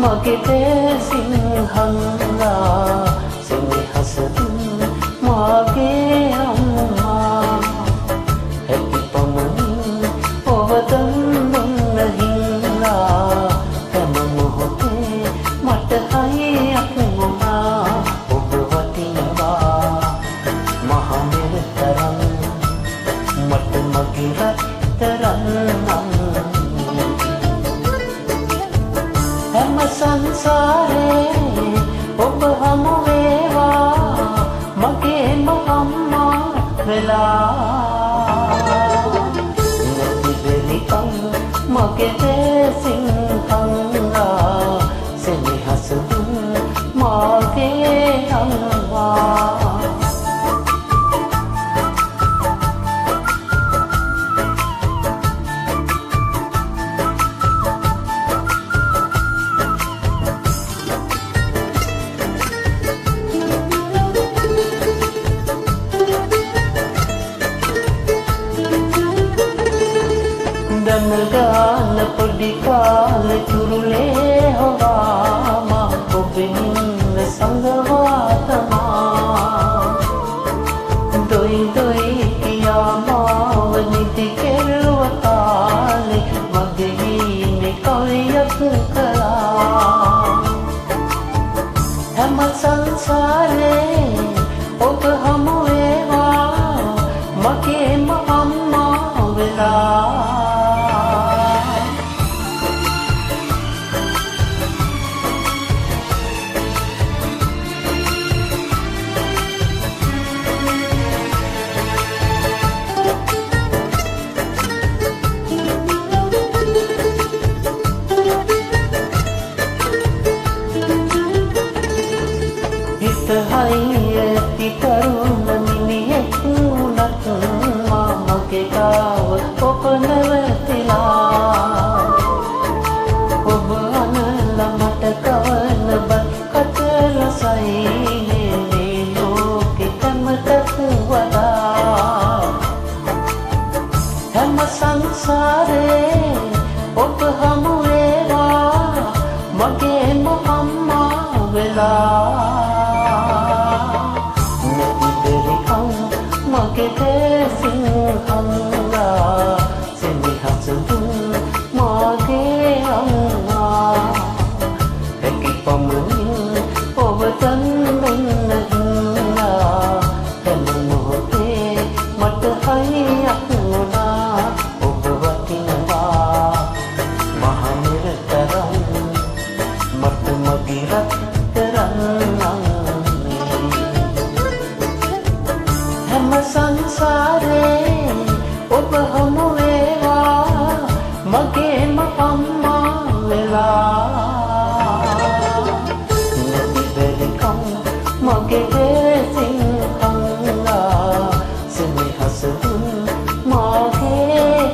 මගේ දේසිංහංගා සෙනෙහසතුන් මාගේ අම්මා හැකි පමණින් ඔබ දුන්න හිංගා හැම මොහොතේ මට හයියක් වුණා ඔබ වටිනවා මහ මෙර තරම් මට මගේ රත්තරන් හැම සංසාරේ ඔබ හමු වේවා මගේම අම්මා වෙලා නැති වෙලිකම් මගේ දේසිංහංගා සෙනෙහස දුන් මාගේ අම්මා දනගාන පොඩි කාලේ තුරුලේ හොවාම ඔබින්න සංගවා තමා දොයි දොයි කියා මාව නිදි කෙරුව කාලේ මගේ හීනේ කවියක් කළා හැම සංසාරේ ඔබ හමු වේවා මගේම අම්මා වෙලා හයියති තරුණ මිනිහෙක් වුණත් මගේ ගාව ඔබ නැවතිලා ඔබ අනලා මට කවන බත් කටල සයිනේ මේ ලෝකෙ කැමතට වඩා හැම සංසාරේ ඔබ හමු වේවා මගේම අම්මා වෙලා මගේ දේසිංහංගා සෙනෙහස දුන් මාගේ අම්මා හැකි පමණින් ඔබ දුන්න හිංගා හැම මොහොතේ මට හයියක් වුණා ඔබ වටිනවා මහ මෙර තරම් මට මගේ රත්තරන් හැම සංසාරේ ඔබ හමු වේවා මගේම අම්මා වෙලා නැති වෙලිකම් මගේ දේසිංහංගා සෙනෙහස දුන් මාගේ